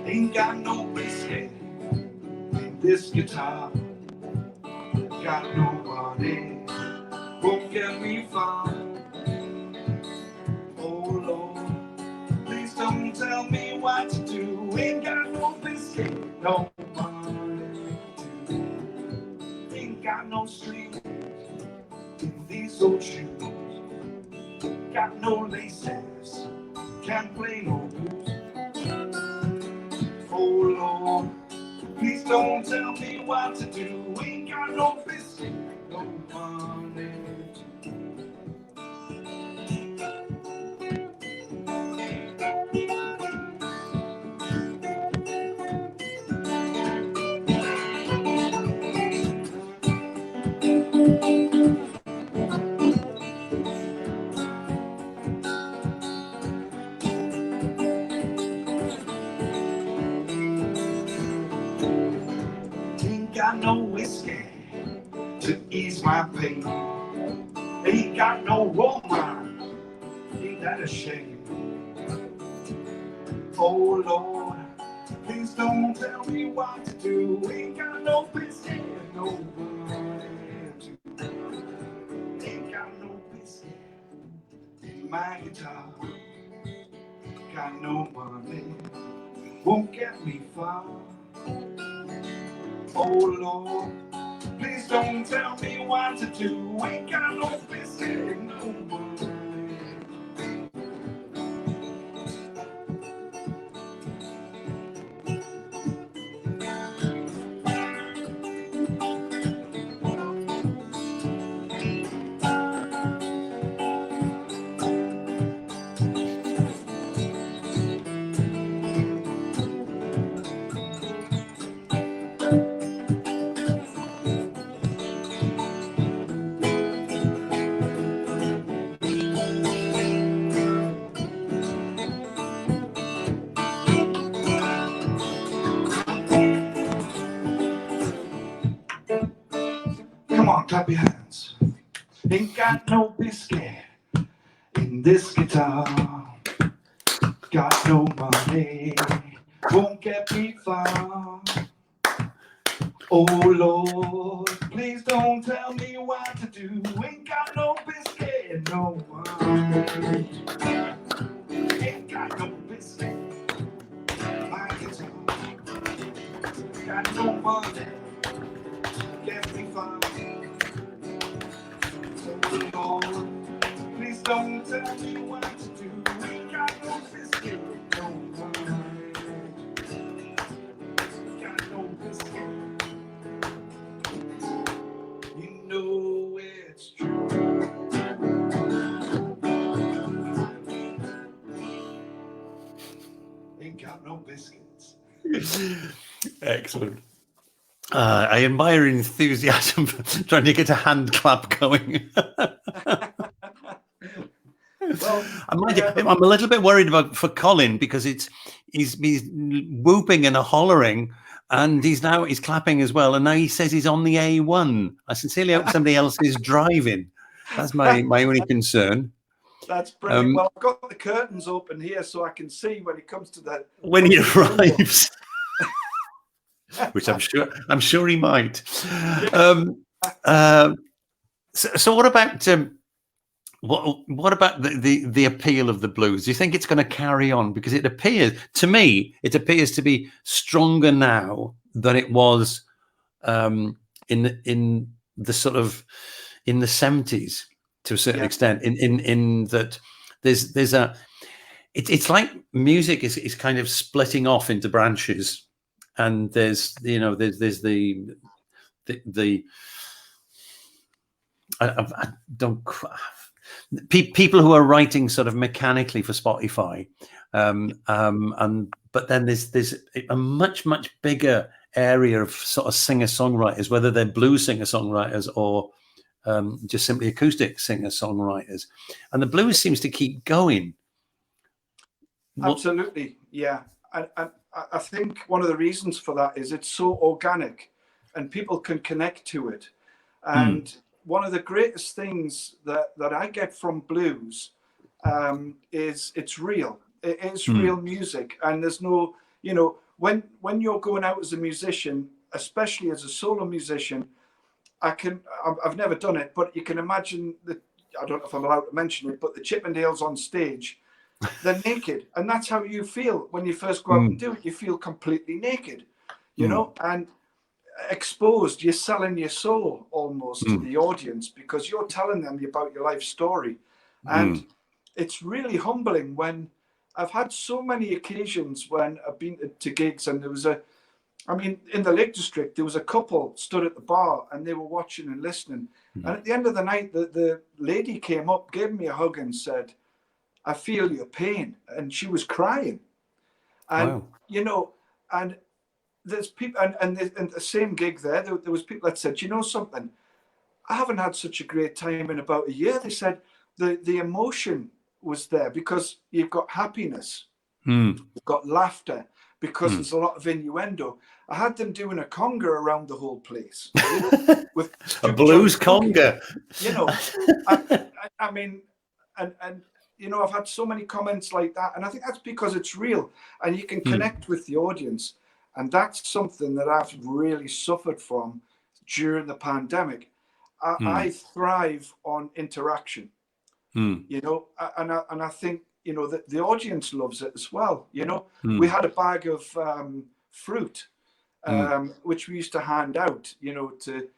Ain't got no biscuit in this guitar. Got nobody won't get me far. Oh Lord, please don't tell me what to do. Ain't got no biscuit, no money to do. Ain't got no strings in these old shoes. Got no laces can't play no blues. Oh Lord, please don't tell me what to do. Ain't got no biscuit, no money. Ain't got no whiskey to ease my pain. Ain't got no romance, ain't that a shame? Oh Lord, please don't tell me what to do. Ain't got no whiskey, no money to. Ain't got no whiskey in my guitar. Got no money, won't get me far. Oh Lord, please don't tell me what to do. Ain't got no whiskey, no money. Come on, clap your hands. Ain't got no biscuit in this guitar. Got no money, won't get me far. Oh Lord, please don't tell me what to do. Ain't got no biscuit, no money. Ain't got no biscuit, my guitar. Got no money, get me far. Oh Lord, please don't tell me what to do. Ain't got no biscuit, no money. Got no biscuit. You know it's true. Ain't got no biscuits. Excellent. I admire your enthusiasm for trying to get a hand clap going. Well, I'm a little bit worried for Colin because he's whooping and hollering, and he's clapping as well, and now he says he's on the A1. I sincerely hope somebody else is driving. That's my only concern. That's brilliant. Well, I've got the curtains open here so I can see when it comes to that. When he arrives. Which I'm sure he might. So what about what about the appeal of the blues? Do you think it's going to carry on? Because it appears to me to be stronger now than it was in the sort of in the 70s to a certain extent. In that there's a it's like music is kind of splitting off into branches. And there's the I don't people who are writing sort of mechanically for Spotify, but then there's a much bigger area of sort of singer-songwriters, whether they're blues singer-songwriters or just simply acoustic singer-songwriters, and the blues seems to keep going. Absolutely, yeah. And I think one of the reasons for that is it's so organic and people can connect to it. And one of the greatest things that I get from blues is it's real. It is real music. And there's no, when you're going out as a musician, especially as a solo musician, I've never done it, but you can imagine that, I don't know if I'm allowed to mention it, but the Chippendales on stage, they're naked, and that's how you feel when you first go out and do it. You feel completely naked, and exposed. You're selling your soul almost to the audience because you're telling them about your life story, and it's really humbling when I've had so many occasions when I've been to gigs, and there was in the Lake District, there was a couple stood at the bar and they were watching and listening. Mm. And at the end of the night, the lady came up, gave me a hug and said, "I feel your pain." And she was crying. And, wow. And there's people, and the same gig there was people that said, "You know something? I haven't had such a great time in about a year." They said the emotion was there because you've got happiness, you've got laughter, because there's a lot of innuendo. I had them doing a conga around the whole place. With a blues conga. I mean, and I've had so many comments like that. And I think that's because it's real and you can connect with the audience. And that's something that I've really suffered from during the pandemic. I thrive on interaction, and I think, that the audience loves it as well. We had a bag of fruit, which we used to hand out, we had to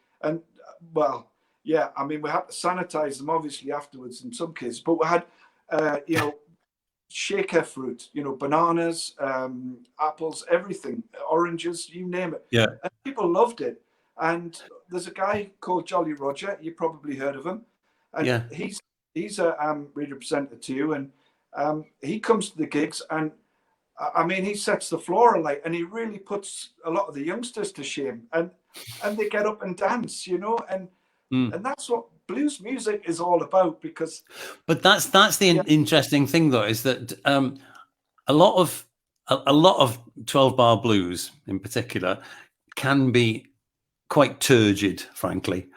sanitize them obviously afterwards in some cases, but we had, shaker fruit, bananas, apples, everything, oranges, you name it. Yeah. And people loved it. And there's a guy called Jolly Roger. You probably heard of him. And he's a radio presenter too. And he comes to the gigs and he sets the floor alight, and he really puts a lot of the youngsters to shame. And they get up and dance, and that's what blues music is all about. But that's the interesting thing, though, is that a lot of 12-bar blues in particular can be quite turgid, frankly,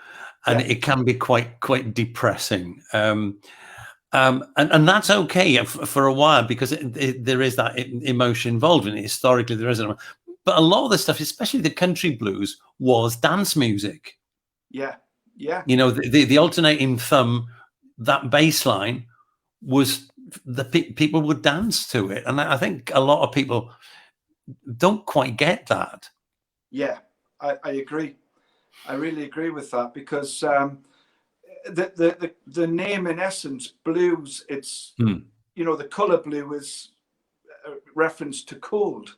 and it can be quite depressing. And that's okay for a while, because there is that emotion involved in it. Historically, there isn't. But a lot of the stuff, especially the country blues, was dance music. Yeah, yeah. The alternating thumb, that bass line was people would dance to it, and I think a lot of people don't quite get that. Yeah, I agree. I really agree with that, because the name, in essence, blues, it's the color blue is a reference to cold,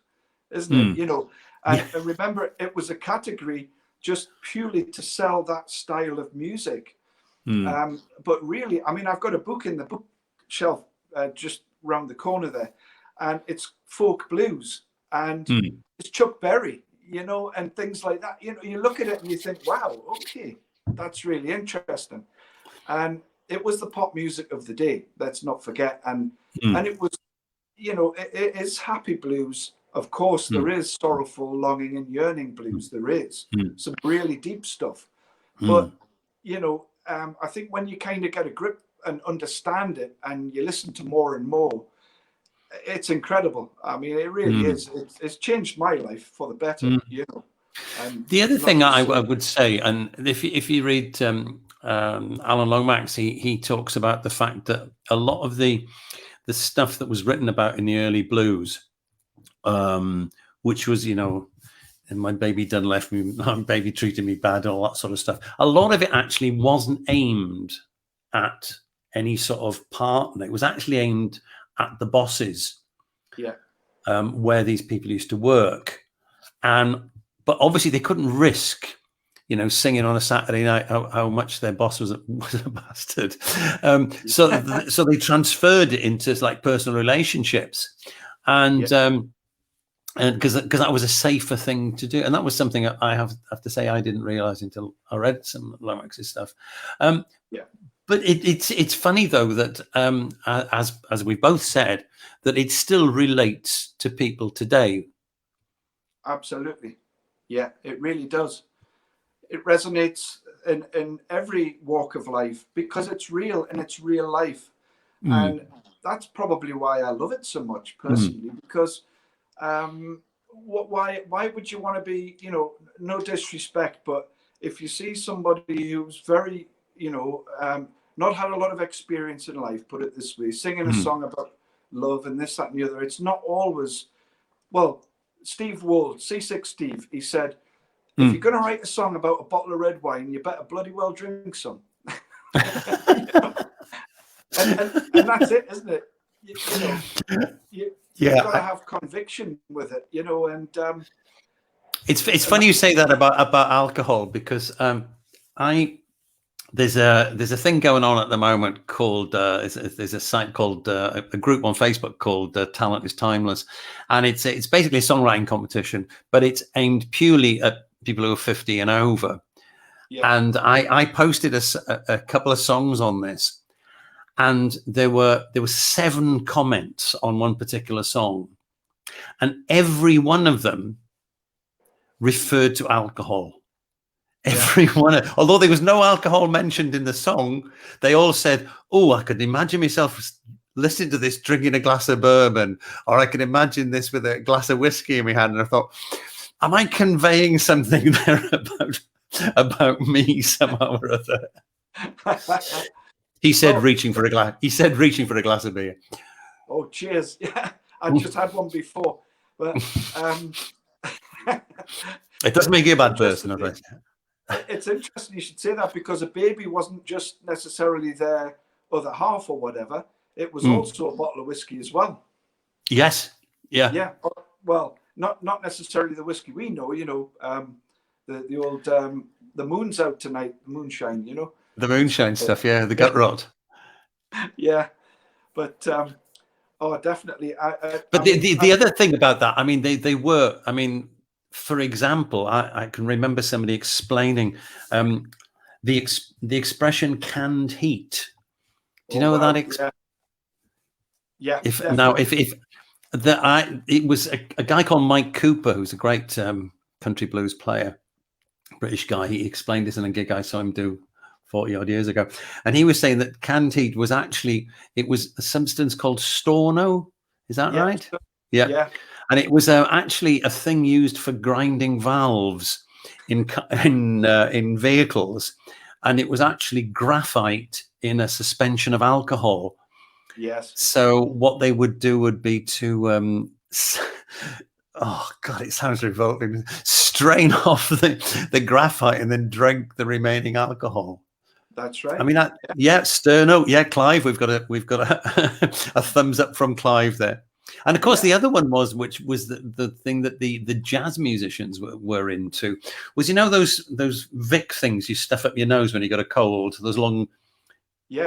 isn't it? And remember, it was a category just purely to sell that style of music. But really, I've got a book in the bookshelf just round the corner there, and it's folk blues, and it's Chuck Berry, and things like that. You look at it and you think, wow, okay, that's really interesting. And it was the pop music of the day, let's not forget. And it was, it is happy blues. Of course, there is sorrowful, longing and yearning blues. There is some really deep stuff. But, I think when you kind of get a grip and understand it and you listen to more and more, it's incredible. It really is. It's changed my life for the better, And the other thing I would say, and if you read Alan Lomax, he talks about the fact that a lot of the stuff that was written about in the early blues, which was, and my baby done left me, my baby treated me bad, all that sort of stuff. A lot of it actually wasn't aimed at any sort of partner. It was actually aimed at the bosses, where these people used to work. But obviously they couldn't risk, singing on a Saturday night how much their boss was a bastard. So they transferred it into like personal relationships, and because that was a safer thing to do, and that was something I have to say I didn't realize until I read some Lomax's stuff. But it's funny though that as we've both said, that it still relates to people today. Absolutely, yeah, it really does. It resonates in every walk of life because it's real and it's real life, and that's probably why I love it so much personally. Because why would you want to be, no disrespect, but if you see somebody who's very, not had a lot of experience in life, put it this way, singing a song about love and this, that, and the other, it's not always, well, Steve Wold, C6 Steve, he said, if you're going to write a song about a bottle of red wine, you better bloody well drink some. and that's it, isn't it? you know, you've Yeah, got to have conviction with it, you know. And it's funny you say that about alcohol, because there's a thing going on at the moment called there's a site called a group on Facebook called Talent is Timeless, and it's basically a songwriting competition, but it's aimed purely at people who are 50 and over. yeah, And I posted a couple of songs on this, and there were 7 comments on one particular song, and every one of them referred to alcohol. Every one, although there was no alcohol mentioned in the song, they all said, "Oh, I could imagine myself listening to this drinking a glass of bourbon, or I can imagine this with a glass of whiskey in my hand." And I thought, am I conveying something there about me somehow or other? He said, reaching for a glass. He said, reaching for a glass of beer. Oh, cheers! Yeah, I just had one before, but it doesn't make you a bad person, I think. It's interesting you should say that, because a baby wasn't just necessarily their other half or whatever. It was also a bottle of whiskey as well. Yes. Yeah. Yeah. Well, not necessarily the whiskey we know. You know, the old the moon's out tonight, moonshine. You know, the moonshine stuff. Yeah, the gut rot. Yeah, but oh, definitely. But the other thing about that, I mean, they were. I mean, for example, I can remember somebody explaining the expression "canned heat." Do you know what that? Yeah. If it was a guy called Mike Cooper, who's a great country blues player, British guy. He explained this in a gig I saw him do 40 odd years ago, and he was saying that canned heat was actually, it was a substance called storno. Is that right? Yeah. And it was actually a thing used for grinding valves in vehicles, and it was actually graphite in a suspension of alcohol. Yes. So what they would do would be to oh God, it sounds revolting. Strain off the graphite and then drink the remaining alcohol. That's right. I mean, sterno. Yeah, Clive. We've got a thumbs up from Clive there. And of course, the other one which was the thing that the jazz musicians were into, was, you know, those Vic things you stuff up your nose when you got a cold, those long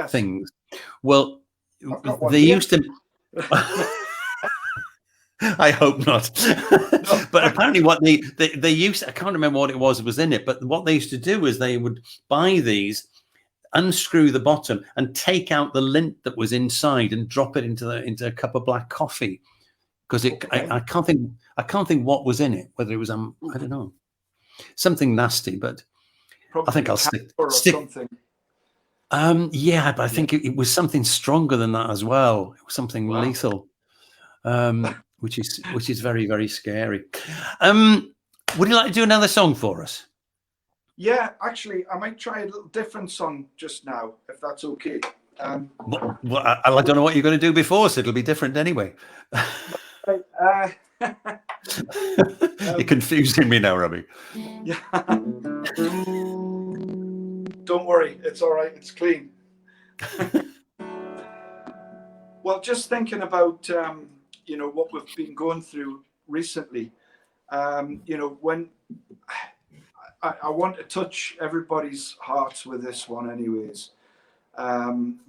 things. Well, they used to. I hope not. But apparently what they used, I can't remember what it was in it, but what they used to do is they would buy these, unscrew the bottom and take out the lint that was inside and drop it into a cup of black coffee, because I can't think what was in it, whether it was I don't know, something nasty, but probably I think I'll stick something. Yeah, but I think it was something stronger than that as well. It was something lethal, which is very, very scary. Would you like to do another song for us? Yeah, actually, I might try a little different song just now, if that's okay. I don't know what you're going to do before, so it'll be different anyway. You're confusing me now, Robbie. Yeah. Don't worry, it's all right. It's clean. Well, just thinking about you know, what we've been going through recently. You know, when I want to touch everybody's hearts with this one, anyways,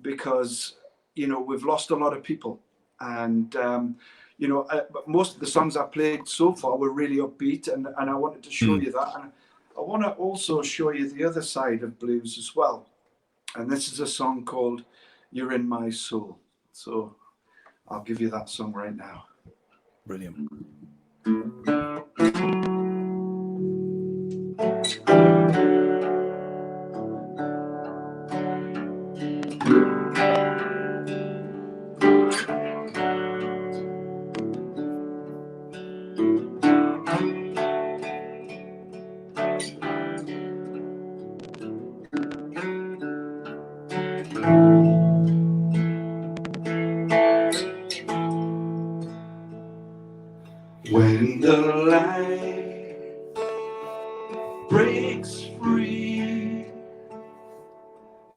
because, you know, we've lost a lot of people, and you know, most of the songs I played so far were really upbeat, and I wanted to show you that, and I want to also show you the other side of blues as well. And this is a song called "You're in My Soul." So I'll give you that song right now. Brilliant. When the light breaks free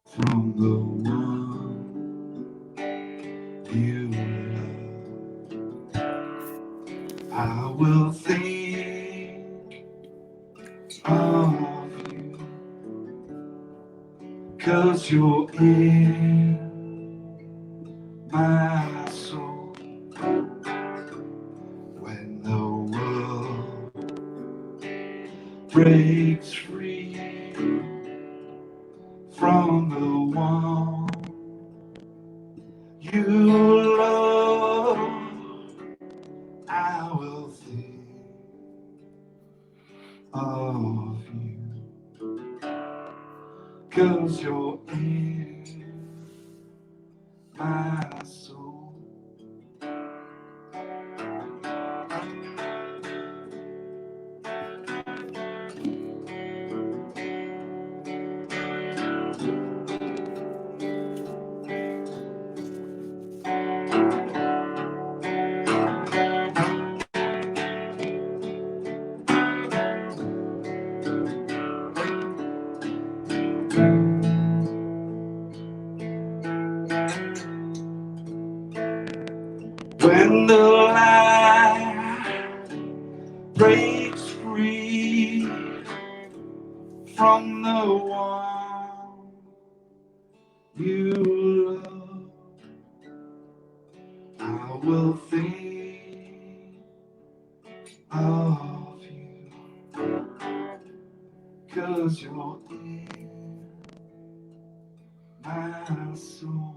from the one you 'cause you're in my soul. When the world breaks free from the one you love, I will think of you, 'cause you're in my soul. When the light breaks free from the one you love, I will think of you, 'cause you're in my soul.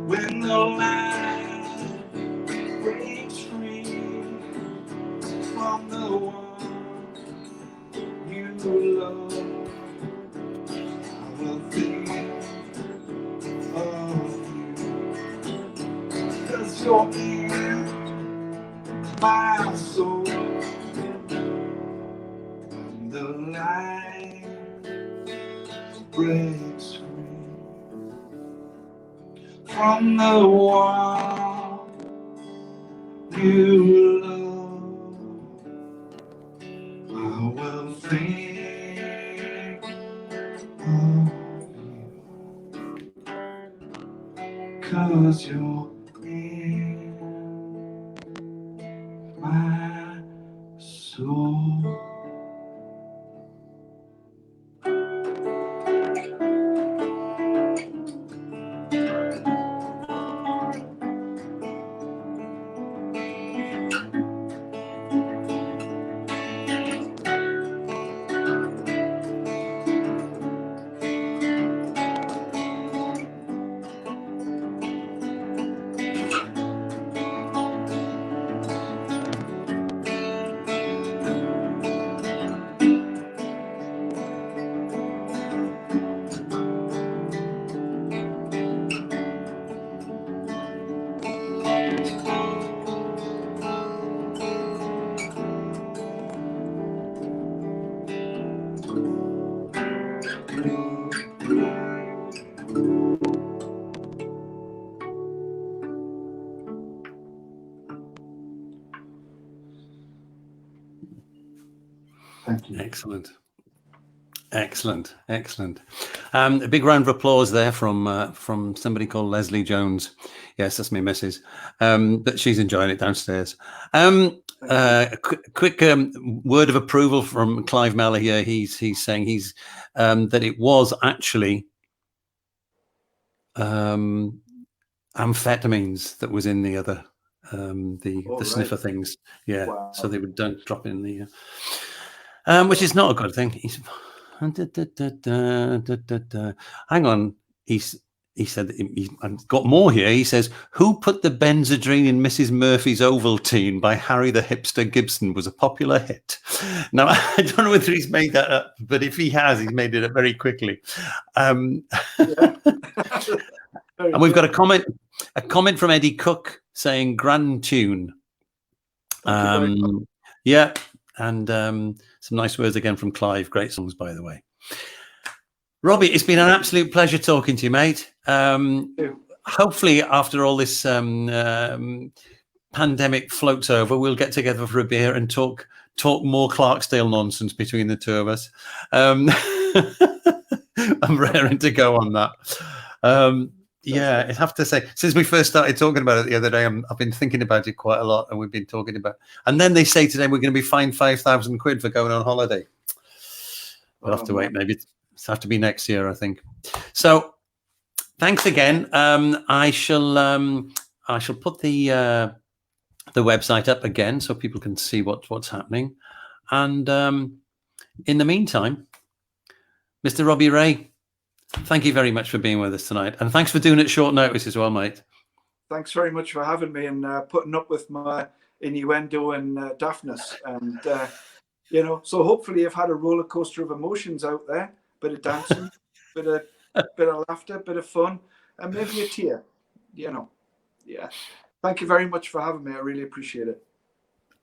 When the light breaks free from the one you love, I will think of you, 'cause you're in my soul. When the light breaks free from the one you love, I will think of you, 'cause you're in my soul. Thank you. Excellent. Excellent, excellent. A big round of applause there from somebody called Leslie Jones. Yes, that's me, missus. But she's enjoying it downstairs. A quick word of approval from Clive Mellor here. He's saying that it was actually amphetamines that was in the other the sniffer things. Yeah, wow. So they don't drop in the which is not a good thing. Hang on. He said he's got more here. He says, "Who Put the Benzodrine in Mrs. Murphy's Ovaltine" by Harry the Hipster Gibson was a popular hit. Now, I don't know whether he's made that up, but if he has, he's made it up very quickly. And we've got a comment from Eddie Cook saying "grand tune." Yeah, and some nice words again from Clive. Great songs, by the way. Robbie, it's been an absolute pleasure talking to you, mate. Hopefully, after all this pandemic floats over, we'll get together for a beer and talk more Clarksdale nonsense between the two of us. I'm raring to go on that. Yeah, I have to say, since we first started talking about it the other day, I've been thinking about it quite a lot, and we've been talking about. And then they say today we're going to be fined £5,000 for going on holiday. We'll have to wait. Maybe it's have to be next year, I think. So, thanks again. I shall put the website up again so people can see what's happening. And in the meantime, Mr. Robbie Reay, thank you very much for being with us tonight, and thanks for doing it short notice as well, mate. Thanks very much for having me and putting up with my innuendo and daftness. And so hopefully you've had a roller coaster of emotions out there. Bit of dancing, bit of laughter, bit of fun, and maybe a tear. Yeah. Thank you very much for having me. I really appreciate it.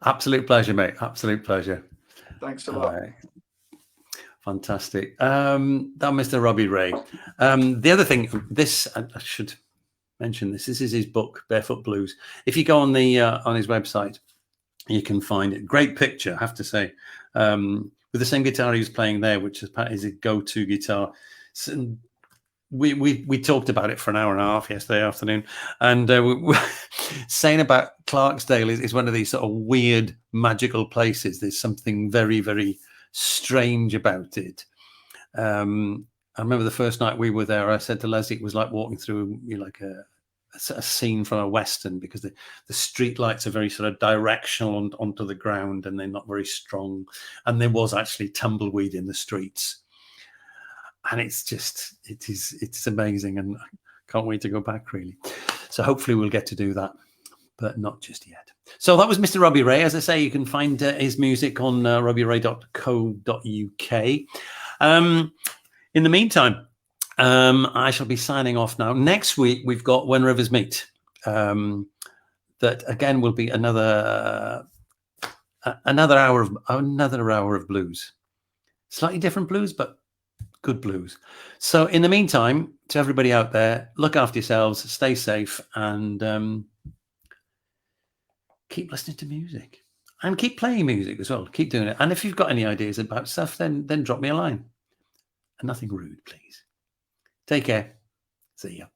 Absolute pleasure, mate. Absolute pleasure. Thanks a lot. Fantastic. That Mr. Robbie Reay. The other thing, I should mention this. This is his book, Barefoot Blues. If you go on his website, you can find it. Great picture, I have to say, with the same guitar he was playing there, which is his go-to guitar. So we talked about it for an hour and a half yesterday afternoon, and we saying about Clarksdale is one of these sort of weird, magical places. There's something very, very strange about it. I remember the first night we were there, I said to Leslie, it was like walking through like a scene from a Western, because the street lights are very sort of directional onto the ground, and they're not very strong. And there was actually tumbleweed in the streets. And it's amazing, and I can't wait to go back, really. So hopefully we'll get to do that, but not just yet. So that was Mr. Robbie Reay. As I say, you can find his music on robbiereay.co.uk. In the meantime, I shall be signing off now. Next week, we've got When Rivers Meet. That, again, will be another hour of blues. Slightly different blues, but good blues. So in the meantime, to everybody out there, look after yourselves, stay safe, and keep listening to music, and keep playing music as well. Keep doing it. And if you've got any ideas about stuff, then drop me a line. And nothing rude, please. Take care. See ya.